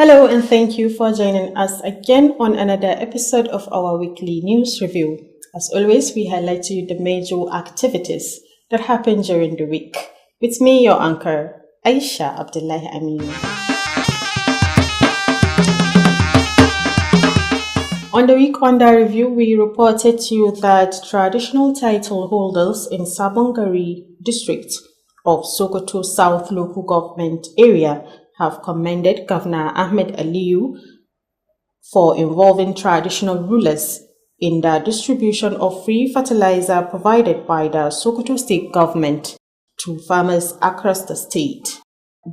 Hello, and thank you for joining us again on another episode of our weekly news review. As always, we highlight to you the major activities that happened during the week. With me, your anchor, Aisha Abdullahi Amin. On the week under review, we reported to you that traditional title holders in Sabongari district of Sokoto South local government area have commended Governor Ahmed Aliyu for involving traditional rulers in the distribution of free fertilizer provided by the Sokoto state government to farmers across the state.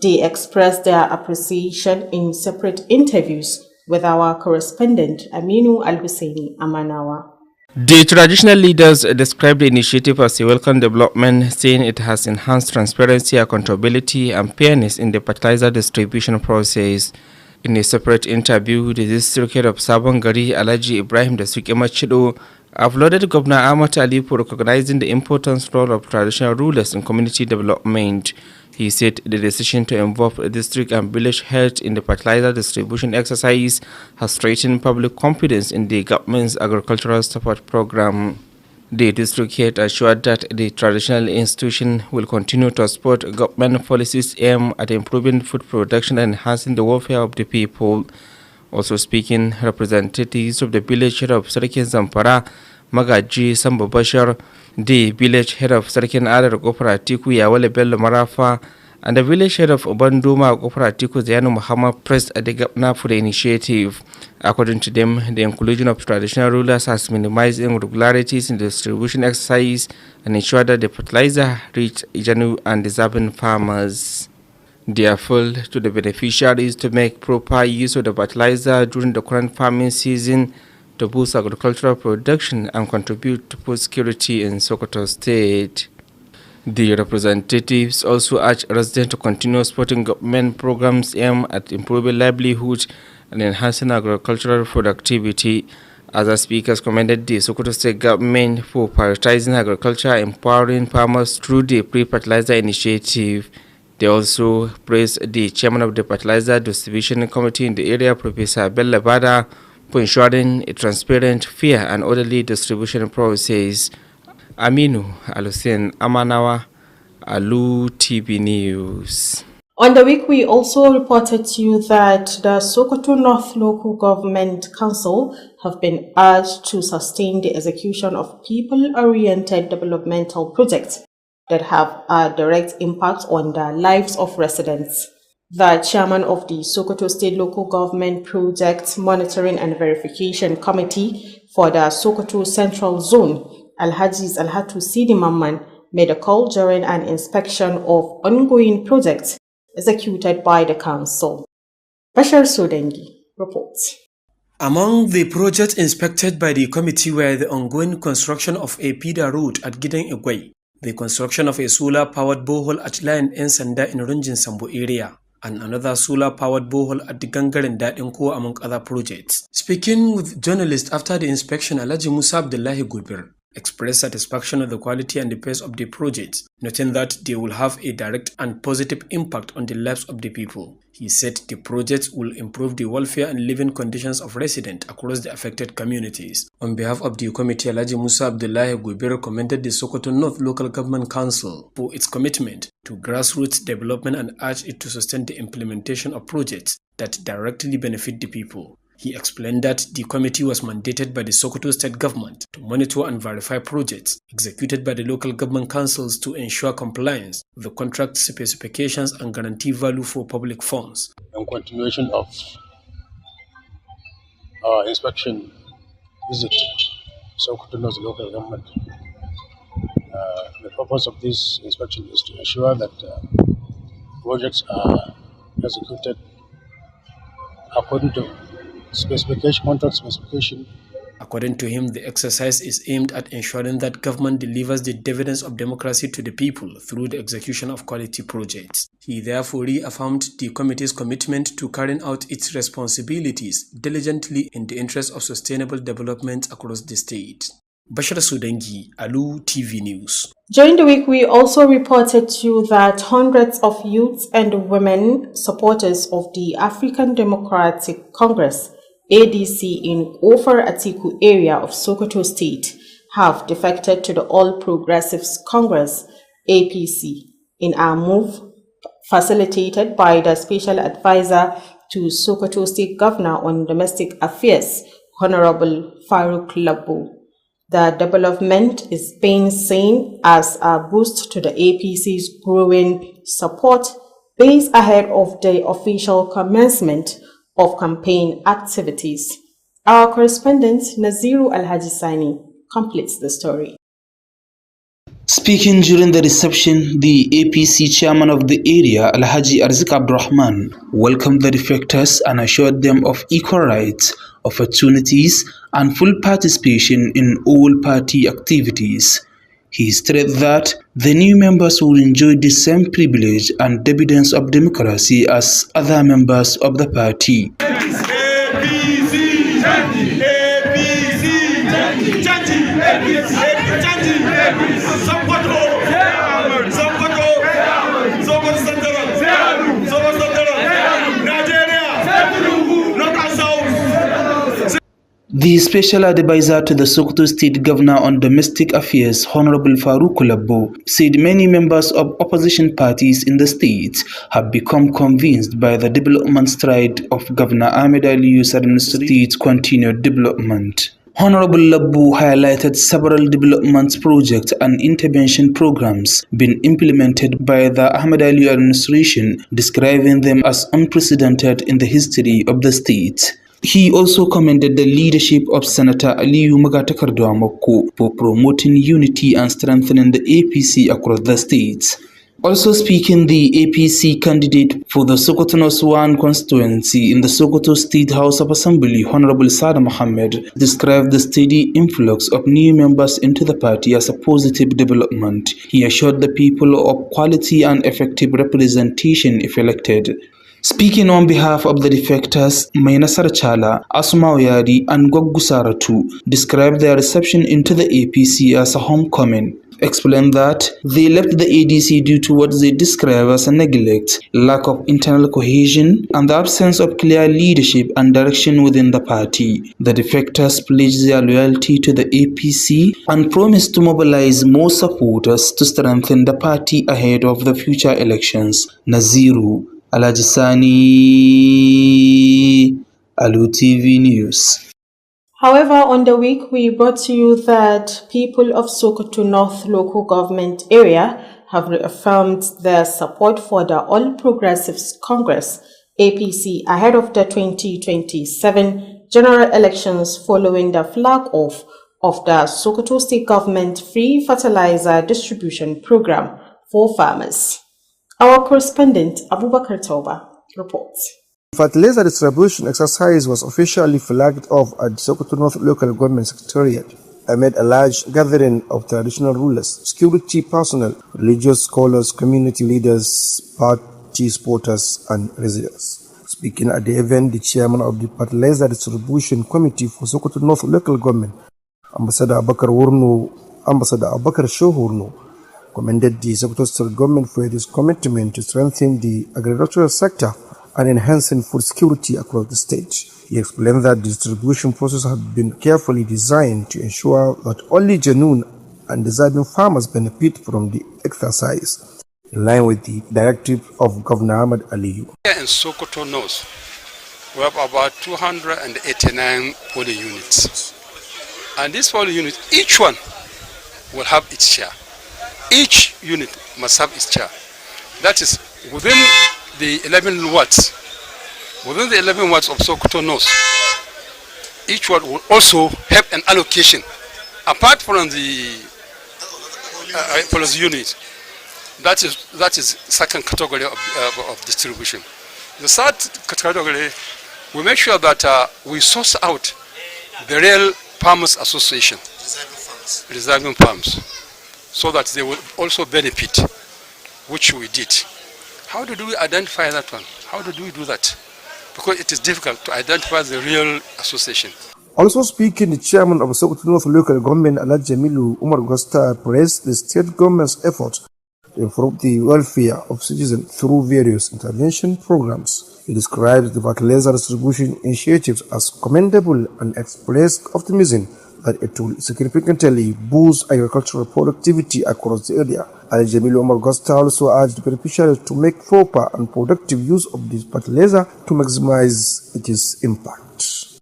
They expressed their appreciation in separate interviews with our correspondent Aminu Al-Husseini Amanawa. The traditional leaders described the initiative as a welcome development, saying it has enhanced transparency, accountability, and fairness in the fertilizer distribution process. In a separate interview, the district head of Sabongari, Alhaji Ibrahim Dasuki Machido, applauded Governor Ahmed Ali for recognizing the important role of traditional rulers in community development. He said the decision to involve district and village heads in the fertilizer distribution exercise has strengthened public confidence in the government's agricultural support program. The district head assured that the traditional institution will continue to support government policies aimed at improving food production and enhancing the welfare of the people. Also speaking, representatives of the village head of Sarkin Zamfara, Magaji Sambo Bashar, the village head of Sarkin Adar Gofar Atiku Yawale Bello Marafa, and the village head of Obanduma Gofar Atiku Zayanu Muhammad pressed at the governor for the initiative. According to them, the inclusion of traditional rulers has minimized irregularities in the distribution exercise and ensured that the fertilizer reached genuine and deserving farmers. They appealed to the beneficiaries to make proper use of the fertilizer during the current farming season to boost agricultural production and contribute to food security in Sokoto State. The representatives also urged residents to continue supporting government programs aimed at improving livelihood and enhancing agricultural productivity. Other speakers commended the Sokoto State government for prioritizing agriculture, empowering farmers through the pre-fertilizer initiative. They also praised the chairman of the fertilizer distribution committee in the area, Professor Bella Bada, for ensuring a transparent, fair, and orderly distribution process. Aminu Al-Hussein Amanawa, Alu TV News. On the week, we also reported to you that the Sokoto North Local Government Council have been urged to sustain the execution of people-oriented developmental projects that have a direct impact on the lives of residents. The chairman of the Sokoto State Local Government Project Monitoring and Verification Committee for the Sokoto Central Zone, Alhaji Alhatu Sidi Mamman, made a call during an inspection of ongoing projects executed by the council. Bashar Sodengi reports. Among the projects inspected by the committee were the ongoing construction of a feeder road at Gidan Igwe, the construction of a solar-powered borehole at Lion N Sanda in Runjin Sambo area, and another solar-powered borehole at the Gangaren Dadinko, among other projects. Speaking with journalists after the inspection, Alhaji Musa Abdullahi Gulbir expressed satisfaction of the quality and the pace of the projects, noting that they will have a direct and positive impact on the lives of the people. He said the projects will improve the welfare and living conditions of residents across the affected communities. On behalf of the committee, Alhaji Musa Abdullahi Gulbir commended the Sokoto North Local Government Council for its commitment to grassroots development and urged it to sustain the implementation of projects that directly benefit the people. He explained that the committee was mandated by the Sokoto State Government to monitor and verify projects executed by the local government councils to ensure compliance with the contract specifications and guarantee value for public funds. In continuation of our inspection visit to Sokoto North Local Government, the purpose of this inspection is to ensure that projects are executed according to contract specification. According to him, the exercise is aimed at ensuring that government delivers the dividends of democracy to the people through the execution of quality projects. He therefore reaffirmed the committee's commitment to carrying out its responsibilities diligently in the interest of sustainable development across the state. Bashir Sudangi, Alu TV News. During the week, we also reported to you that hundreds of youths and women supporters of the African Democratic Congress, ADC, in Ofar Atiku area of Sokoto State have defected to the All Progressives Congress, APC, in a move facilitated by the Special Advisor to Sokoto State Governor on Domestic Affairs, Honorable Farouk Labo. The development is being seen as a boost to the APC's growing support days ahead of the official commencement of campaign activities. Our correspondent Naziru Al-Hajisani completes the story. Speaking during the reception, the APC chairman of the area, Alhaji Arzik Abdurrahman, welcomed the defectors and assured them of equal rights, opportunities, and full participation in all party activities. He stated that the new members will enjoy the same privilege and dividends of democracy as other members of the party. The special advisor to the Sokoto State Governor on Domestic Affairs, Honorable Farouk Labo, said many members of opposition parties in the state have become convinced by the development stride of Governor Ahmed Aliyu's administration's continued development. Honorable Labo highlighted several development projects and intervention programs being implemented by the Ahmed Aliyu administration, describing them as unprecedented in the history of the state. He also commended the leadership of Senator Aliyu Magatakardo Amoko for promoting unity and strengthening the APC across the states. Also speaking, the APC candidate for the Sokoto North 1 constituency in the Sokoto State House of Assembly, Honorable Sada Mohammed, described the steady influx of new members into the party as a positive development. He assured the people of quality and effective representation if elected. Speaking on behalf of the defectors, Mainasar Chala, Asuma Oyadi, and Goggu Saratu described their reception into the APC as a homecoming, explained that they left the ADC due to what they describe as a neglect, lack of internal cohesion, and the absence of clear leadership and direction within the party. The defectors pledged their loyalty to the APC and promised to mobilize more supporters to strengthen the party ahead of the future elections. Naziru Al-Hajisani, Alu TV News. However, on the week, we brought to you that people of Sokoto North local government area have reaffirmed their support for the All Progressives Congress, APC, ahead of the 2027 general elections following the flag-off of the Sokoto State Government Free Fertilizer Distribution Program for farmers. Our correspondent, Abubakar Tauba, reports. Fertilizer distribution exercise was officially flagged off at Sokoto North Local Government Secretariat amid a large gathering of traditional rulers, security personnel, religious scholars, community leaders, party supporters, and residents. Speaking at the event, the chairman of the Fertilizer Distribution Committee for Sokoto North Local Government, Ambassador Abubakar Shohurno, commended the Sokoto State Government for its commitment to strengthen the agricultural sector and enhancing food security across the state. He explained that the distribution process had been carefully designed to ensure that only genuine and deserving farmers benefit from the exercise, in line with the directive of Governor Ahmed Aliyu. Here in Sokoto North, we have about 289 polling units. And these polling units, each one will have its share. Each unit must have its share. That is within the 11 wards. Within the 11 wards of Sokoto North, each ward will also have an allocation apart from the policy unit. That is second category of distribution. The third category, we make sure that we source out the real farmers association, reserving farms, so that they will also benefit, which we did. How do we identify that one? How do we do that? Because it is difficult to identify the real association. Also speaking, the chairman of Sokoto North Local Government, Alhaji Jamilu Umar Gosta, praised the state government's effort to improve the welfare of citizens through various intervention programs. He describes the fertilizer distribution initiatives as commendable and expressed optimism that it will significantly boost agricultural productivity across the area. Alhaji Jamilu Umar Gosta also urged the beneficiaries to make proper and productive use of this fertilizer to maximize its impact.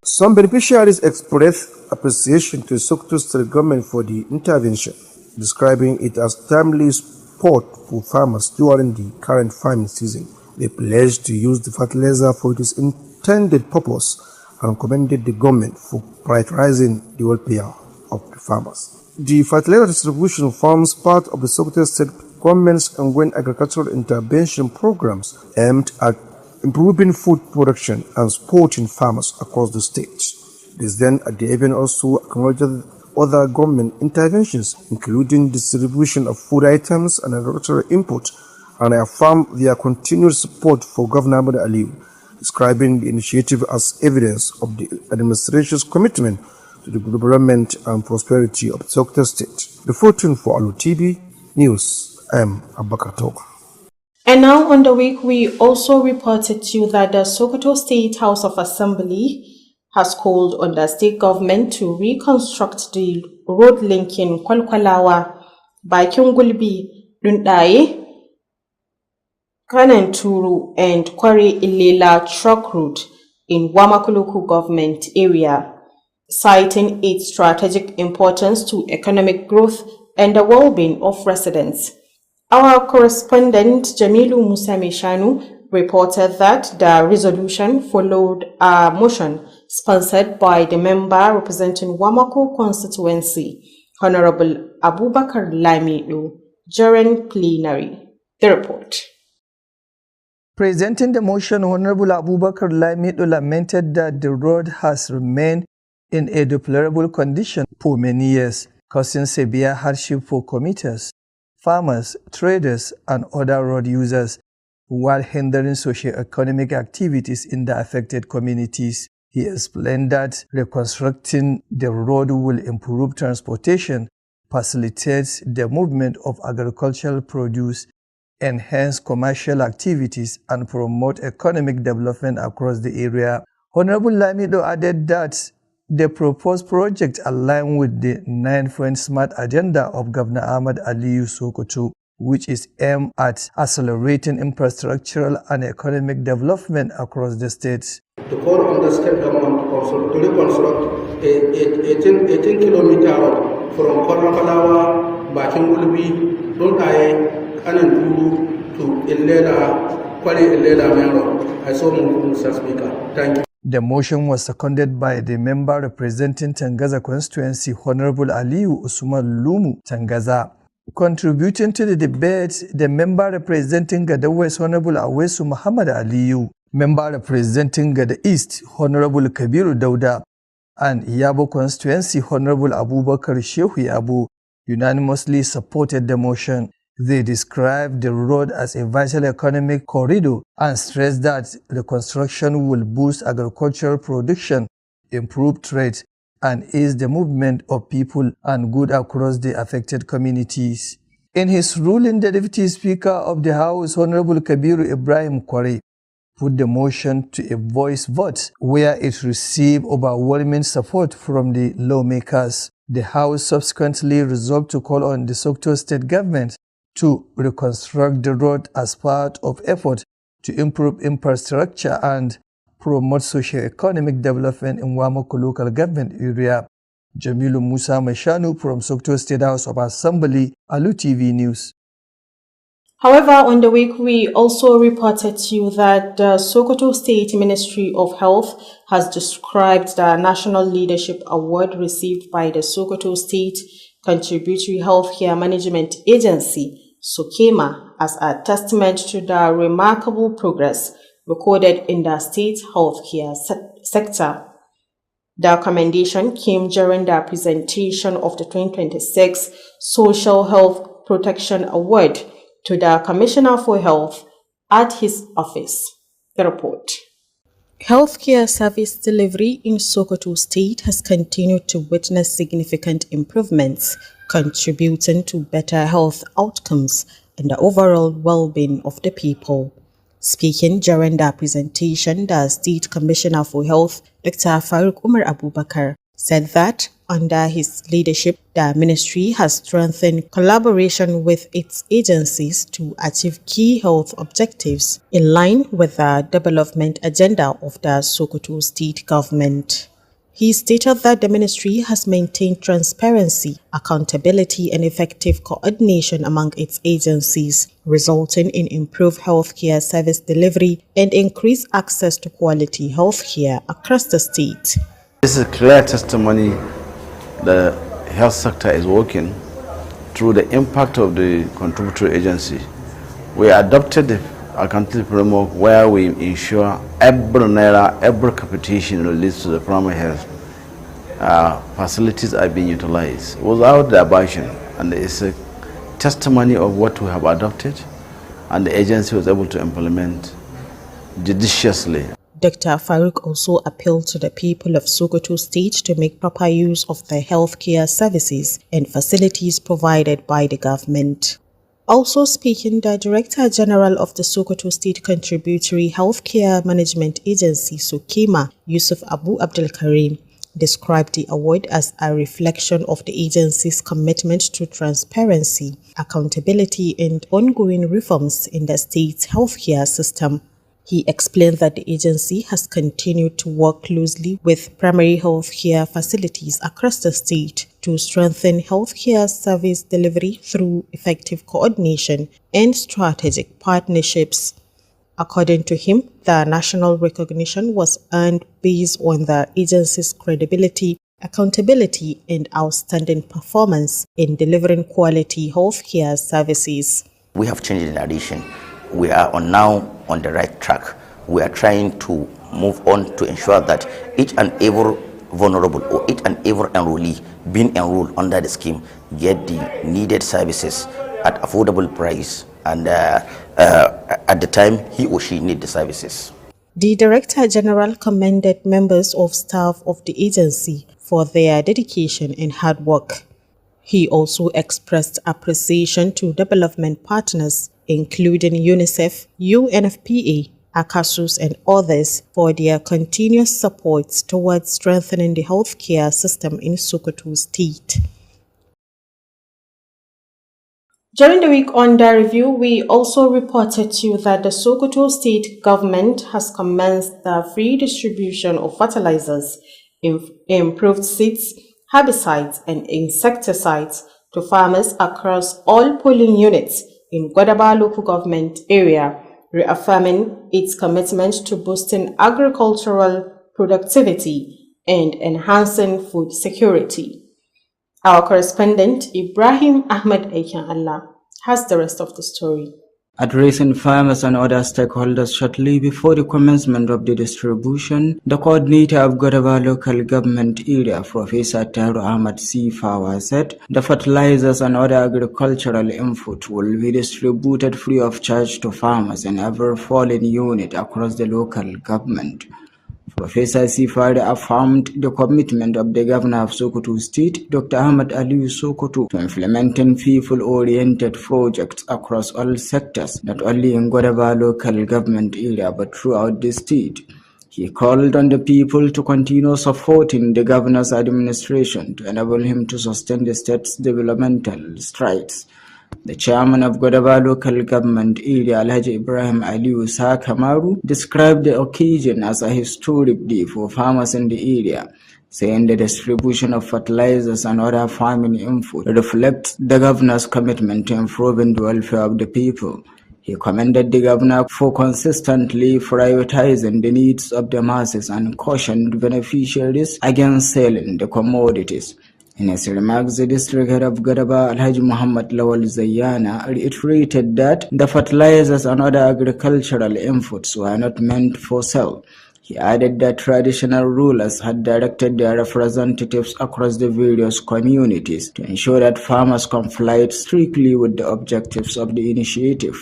Some beneficiaries expressed appreciation to the Sokoto State government for the intervention, describing it as timely support for farmers during the current farming season. They pledged to use the fertilizer for its intended purpose and commended the government for prioritizing the welfare of the farmers. The fertilizer distribution forms part of the Sokoto State government's ongoing agricultural intervention programs aimed at improving food production and supporting farmers across the state. This then at the event also acknowledged other government interventions, including distribution of food items and agricultural input, and affirmed their continued support for Governor Ahmed Aliyu, describing the initiative as evidence of the administration's commitment to the development and prosperity of the Sokoto State. Reporting for Alu TV News, I am Abubakar Togo. And now on the week, we also reported to you that the Sokoto State House of Assembly has called on the state government to reconstruct the road linking Kwalkwalawa, Bakin Gulbi, Dundaye, Kananturu, and Kware Ilela truck route in Wamakuluku government area, citing its strategic importance to economic growth and the well-being of residents. Our correspondent Jamilu Musa Meshanu reported that the resolution followed a motion sponsored by the member representing Wamako constituency, Honorable Abubakar Lamido, during plenary. The report. Presenting the motion, Honorable Abubakar Lamido lamented that the road has remained in a deplorable condition for many years, causing severe hardship for commuters, farmers, traders, and other road users, while hindering socio-economic activities in the affected communities. He explained that reconstructing the road will improve transportation, facilitate the movement of agricultural produce, enhance commercial activities, and promote economic development across the area. Honorable Lamido added that the proposed project aligns with the 9-point SMART agenda of Governor Ahmed Aliyu Sokoto, which is aimed at accelerating infrastructural and economic development across the state. To call on the state government also to reconstruct a 18-kilometer road from Kwalkwalawa, Bakin Gulbi, Dundaye, Kananturu to Ilela, Kware Ilela main road. I so move, Mr. Speaker. Thank you. The motion was seconded by the member representing Tangaza constituency, Honorable Aliyu Usman Lumu Tangaza. Contributing to the debate, the member representing Gada West, Honorable Awesu Muhammad Aliyu, member representing Gada East, Honorable Kabiru Dauda, and Yabo constituency, Honorable Abubakar Shehu Yabu, unanimously supported the motion. They described the road as a vital economic corridor and stressed that the construction will boost agricultural production, improve trade, and ease the movement of people and goods across the affected communities. In his ruling, the Deputy Speaker of the House, Honorable Kabiru Ibrahim Kware, put the motion to a voice vote where it received overwhelming support from the lawmakers. The House subsequently resolved to call on the Sokoto State government to reconstruct the road as part of effort to improve infrastructure and promote socio-economic development in Wamako local government area. Jamilu Musa Meshanu from Sokoto State House of Assembly, Alu TV News. However, on the week, we also reported to you that the Sokoto State Ministry of Health has described the National Leadership Award received by the Sokoto State Contributory Healthcare Management Agency, SOKEMA, as a testament to the remarkable progress recorded in the state healthcare sector. The commendation came during the presentation of the 2026 Social Health Protection Award to the Commissioner for Health at his office. The report. Healthcare service delivery in Sokoto State has continued to witness significant improvements, contributing to better health outcomes and the overall well-being of the people. Speaking during the presentation, the State Commissioner for Health, Dr. Faruk Umar Abubakar, said that under his leadership, the ministry has strengthened collaboration with its agencies to achieve key health objectives in line with the development agenda of the Sokoto state government. He stated that the ministry has maintained transparency, accountability, and effective coordination among its agencies, resulting in improved healthcare service delivery and increased access to quality healthcare across the state. This is clear testimony the health sector is working through the impact of the contributory agency. We adopted the accountability framework where we ensure every naira, every capitation released to the primary health facilities are being utilized without the aversion, and it's a testimony of what we have adopted and the agency was able to implement judiciously. Dr. Faruk also appealed to the people of Sokoto State to make proper use of the healthcare services and facilities provided by the government. Also speaking, the Director General of the Sokoto State Contributory Healthcare Management Agency, SOKEMA, Yusuf Abu Abdul Karim, described the award as a reflection of the agency's commitment to transparency, accountability, and ongoing reforms in the state's healthcare system. He explained that the agency has continued to work closely with primary healthcare facilities across the state to strengthen healthcare service delivery through effective coordination and strategic partnerships. According to him, the national recognition was earned based on the agency's credibility, accountability, and outstanding performance in delivering quality healthcare services. We have changed the narration. We are now on the right track. We are trying to move on to ensure that each and every vulnerable or each and every enrollee being enrolled under the scheme get the needed services at affordable price and at the time he or she need the services. The Director General commended members of staff of the agency for their dedication and hard work. He also expressed appreciation to development partners including UNICEF, UNFPA, ACASUS, and others for their continuous support towards strengthening the healthcare system in Sokoto State. During the week under review, we also reported to you that the Sokoto State government has commenced the free distribution of fertilizers, improved seeds, herbicides, and insecticides to farmers across all polling units in Gwadaba local government area, reaffirming its commitment to boosting agricultural productivity and enhancing food security. Our correspondent Ibrahim Ahmed Aikan Allah has the rest of the story. Addressing farmers and other stakeholders shortly before the commencement of the distribution, the coordinator of Gwadaba local government area, Professor Taru Ahmad Sifawa, said the fertilizers and other agricultural input will be distributed free of charge to farmers in every polling unit across the local government. Professor Sifari affirmed the commitment of the Governor of Sokoto State, Dr. Ahmad Aliyu Sokoto, to implementing people-oriented projects across all sectors, not only in Gwadaba local government area but throughout the state. He called on the people to continue supporting the Governor's administration to enable him to sustain the state's developmental strides. The chairman of Gwadaba local government area, Alhaji Ibrahim Aliyu Kamaru, described the occasion as a historic day for farmers in the area, saying the distribution of fertilizers and other farming input reflects the governor's commitment to improving the welfare of the people. He commended the governor for consistently prioritizing the needs of the masses and cautioned beneficiaries against selling the commodities. In his remarks, the district head of Gwadaba, Alhaji Muhammad Lawal Zayyana, reiterated that the fertilizers and other agricultural inputs were not meant for sale. He added that traditional rulers had directed their representatives across the various communities to ensure that farmers complied strictly with the objectives of the initiative.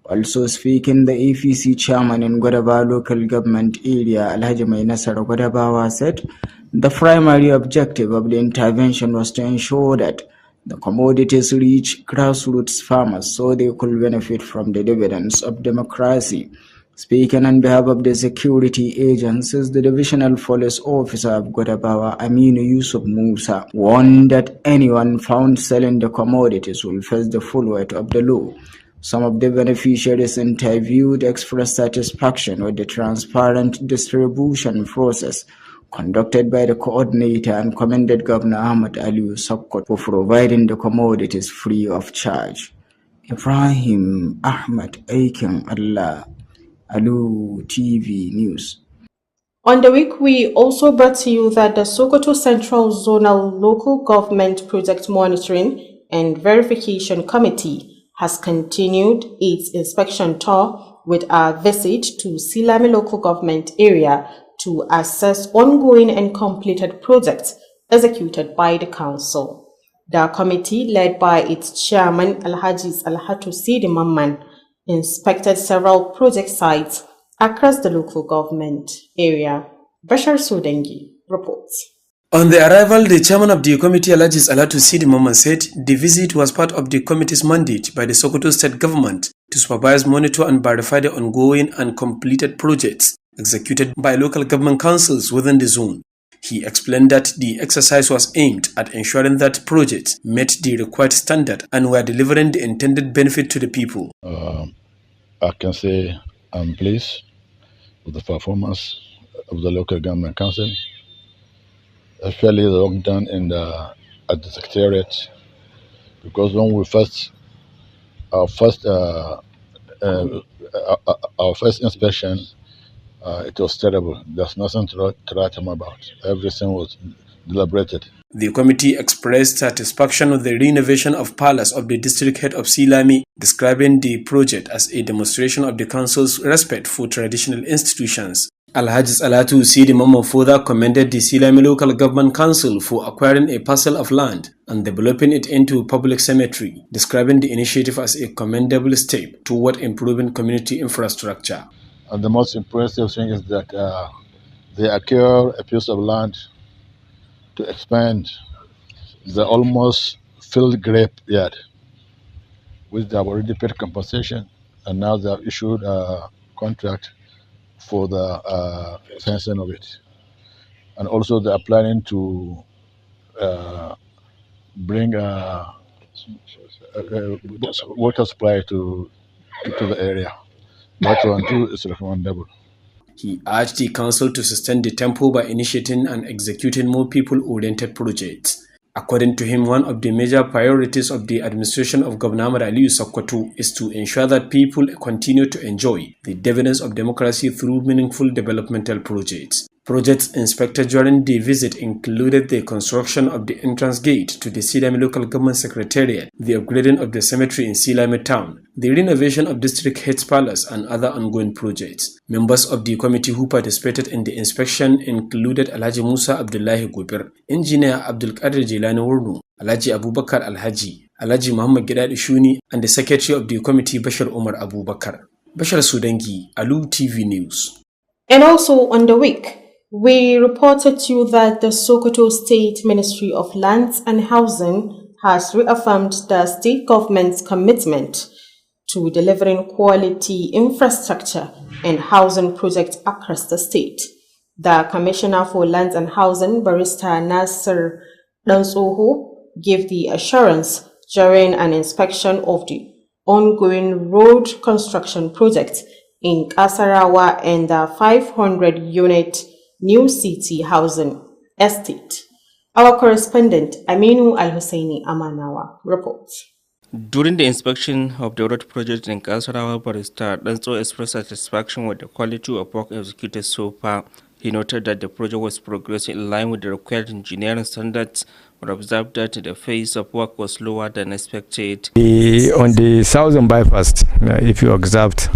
Also speaking, the APC chairman in Gwadabawa local government area, Alhaji Mai Nasar Gwadabawa, said the primary objective of the intervention was to ensure that the commodities reach grassroots farmers so they could benefit from the dividends of democracy. Speaking on behalf of the security agencies, the divisional police officer of Gwadabawa, Aminu Yusuf Musa, warned that anyone found selling the commodities will face the full weight of the law. Some of the beneficiaries interviewed expressed satisfaction with the transparent distribution process conducted by the coordinator and commended Governor Ahmad Aliyu Sokoto for providing the commodities free of charge. Ibrahim Ahmad Aiken Allah, Alu TV News. On the week, we also brought to you that the Sokoto Central Zonal Local Government Project Monitoring and Verification Committee has continued its inspection tour with a visit to Silame local government area to assess ongoing and completed projects executed by the council. The committee, led by its chairman Alhaji Alhatu Sidi Mamman, inspected several project sites across the local government area. Bashar Sudengi reports. On the arrival, the chairman of the committee, Alhaji Alhatu Sidi Mamman, said the visit was part of the committee's mandate by the Sokoto state government to supervise, monitor and verify the ongoing and completed projects executed by local government councils within the zone. He explained that the exercise was aimed at ensuring that projects met the required standard and were delivering the intended benefit to the people. I can say I'm pleased with the performance of the local government council, especially the work done at the secretariat, because when we our first inspection, it was terrible. There's nothing to write about. Everything was deliberated. The committee expressed satisfaction with the renovation of palace of the district head of Silame, describing the project as a demonstration of the council's respect for traditional institutions. Alhaji Alhatu Sidi Mamman further commended the Silame Local Government Council for acquiring a parcel of land and developing it into a public cemetery, describing the initiative as a commendable step toward improving community infrastructure. And the most impressive thing is that they acquired a piece of land to expand the almost filled grape yard, which they have already paid compensation, and now they have issued a contract for the fencing of it. And also they are planning to bring water supply to the area. That one too is recommendable. He urged the council to sustain the tempo by initiating and executing more people-oriented projects. According to him, one of the major priorities of the administration of Governor Ahmad Aliyu Sokoto is to ensure that people continue to enjoy the dividends of democracy through meaningful developmental projects. Projects inspected during the visit included the construction of the entrance gate to the Silame Local Government Secretariat, the upgrading of the cemetery in Silame Town, the renovation of District Head's Palace, and other ongoing projects. Members of the committee who participated in the inspection included Alhaji Musa Abdullahi Gubir, Engineer Abdul Qadir Jilani Wurnu, Alhaji Abubakar Alhaji, Alhaji Muhammad Gidad Shuni, and the Secretary of the committee Bashar Umar Abubakar. Bashar Sudengi, Alu TV News. And also on the week, we reported to you that the Sokoto State Ministry of Lands and Housing has reaffirmed the state government's commitment to delivering quality infrastructure and housing projects across the state. The Commissioner for Lands and Housing, Barrister Nasser Dansoho, gave the assurance during an inspection of the ongoing road construction project in Kasarawa and the 500-unit New City Housing Estate. Our correspondent Aminu Al-Husseini Amanawa reports. During the inspection of the road project in Kasarawa, Barrister Danso expressed satisfaction with the quality of work executed so far. He noted that the project was progressing in line with the required engineering standards, but observed that the phase of work was lower than expected. On the southern bypass, if you observed,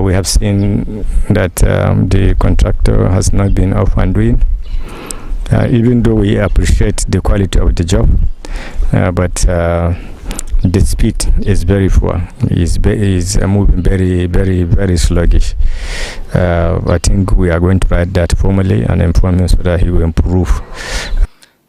we have seen that the contractor has not been off and doing, even though we appreciate the quality of the job, but the speed is very poor. Is moving very sluggish. I think we are going to write that formally and inform him so that he will improve.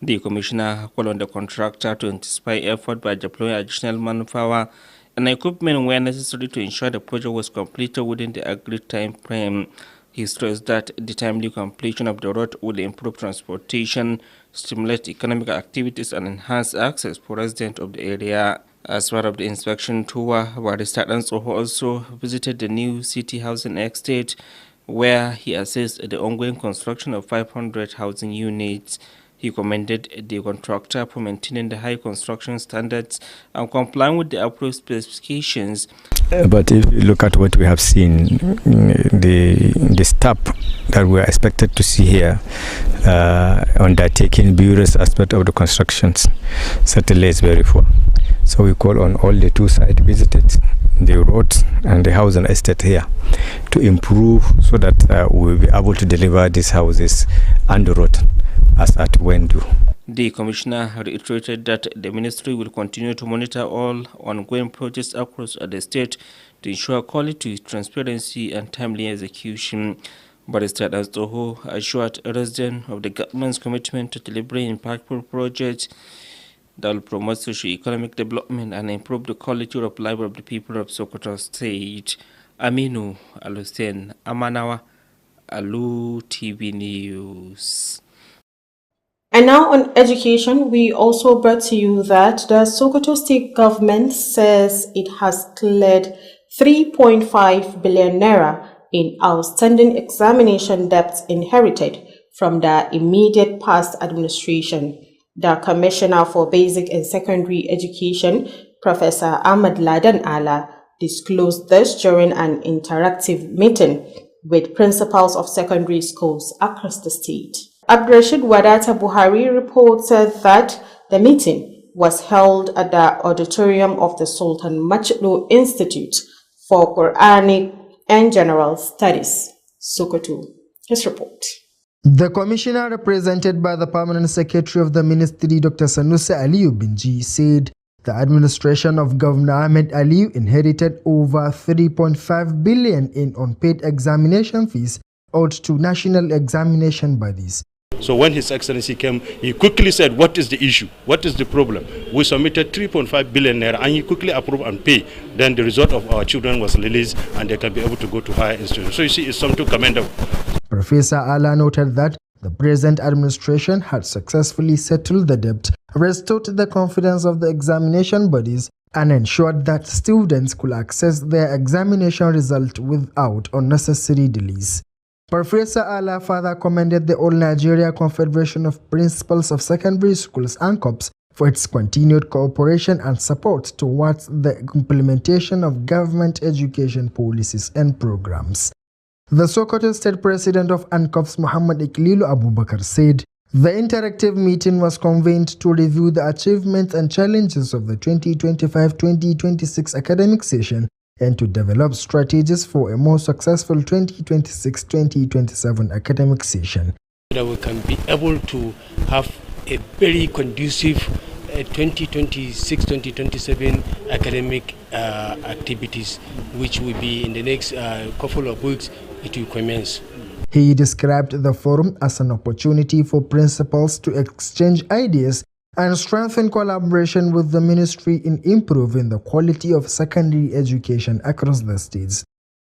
The commissioner called on the contractor to intensify effort by deploying additional manpower and equipment where necessary to ensure the project was completed within the agreed time frame. He stressed that the timely completion of the road would improve transportation, stimulate economic activities, and enhance access for residents of the area. As part of the inspection tour, Barrister Dansoho also visited the new city housing estate, where he assessed the ongoing construction of 500 housing units. He commended the contractor for maintaining the high construction standards and complying with the approved specifications. But if you look at what we have seen, the staff that we are expected to see here undertaking various aspects of the constructions, certainly is very poor. So we call on all the two sides visited, the roads and the housing estate here, to improve so that we will be able to deliver these houses and the road as at when due. The commissioner reiterated that the ministry will continue to monitor all ongoing projects across the state to ensure quality, transparency, and timely execution. Barrister Dansoho assured residents of the government's commitment to delivering impactful projects that will promote socio-economic development and improve the quality of life of the people of Sokoto State. Aminu Alusen Amanawa, Alu TV News. And now on education, we also brought to you that the Sokoto state government says it has cleared 3.5 billion naira in outstanding examination debts inherited from the immediate past administration. The Commissioner for Basic and Secondary Education, Professor Ahmad Ladan Ala, disclosed this during an interactive meeting with principals of secondary schools across the state. Abdrashid Wadata Buhari reported that the meeting was held at the auditorium of the Sultan Machdo Institute for Quranic and General Studies, Sokoto. His report. The commissioner, represented by the permanent secretary of the ministry, Dr. Sanusi Aliyu Binji, said the administration of Governor Ahmed Aliyu inherited over 3.5 billion in unpaid examination fees owed to national examination bodies. So when His Excellency came, he quickly said, what is the issue? What is the problem? We submitted 3.5 billion naira and he quickly approved and paid. Then the result of our children was released and they can be able to go to higher institutions. So you see, it's something commendable. Professor Ala noted that the present administration had successfully settled the debt, restored the confidence of the examination bodies, and ensured that students could access their examination result without unnecessary delays. Professor Ala further commended the All Nigeria Confederation of Principals of Secondary Schools (ANCOPS) for its continued cooperation and support towards the implementation of government education policies and programs. The Sokoto State President of ANCOPS, Muhammad Iklilu Abubakar, said the interactive meeting was convened to review the achievements and challenges of the 2025-2026 academic session and to develop strategies for a more successful 2026-2027 academic session. That we can be able to have a very conducive 2026-2027 academic activities, which will be in the next couple of weeks. It will commence. He described the forum as an opportunity for principals to exchange ideas and strengthen collaboration with the ministry in improving the quality of secondary education across the states.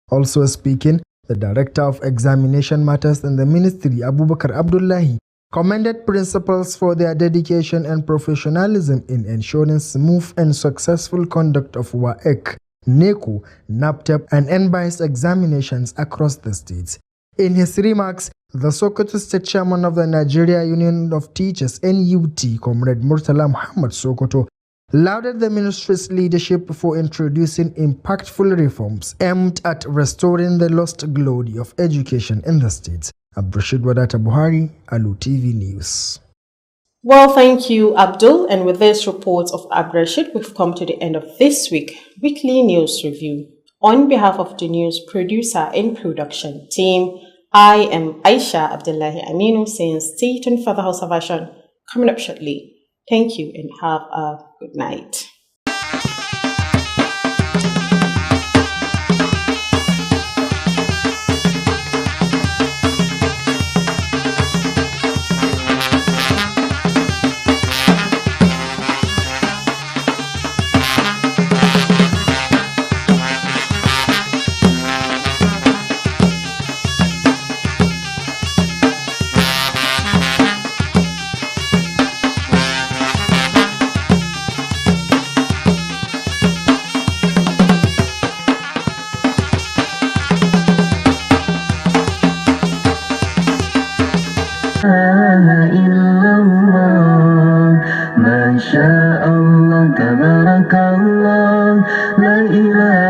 Also speaking, the Director of Examination Matters in the ministry, Abubakar Abdullahi, commended principals for their dedication and professionalism in ensuring smooth and successful conduct of WAEC, NECO, NAPTEP, and NBIS examinations across the states. In his remarks, the Sokoto State Chairman of the Nigeria Union of Teachers, NUT, Comrade Murtala Muhammad Sokoto, lauded the ministry's leadership for introducing impactful reforms aimed at restoring the lost glory of education in the states. Abdrashid Wadata Buhari, Alu TV News. Well, thank you, Abdul. And with this report of Abdrashid, we've come to the end of this weekly news review. On behalf of the news producer and production team, I am Aisha Abdullahi Aminu saying stay tuned for the House of Action coming up shortly. Thank you and have a good night. إلا الله ما شاء الله تبارك الله لا إله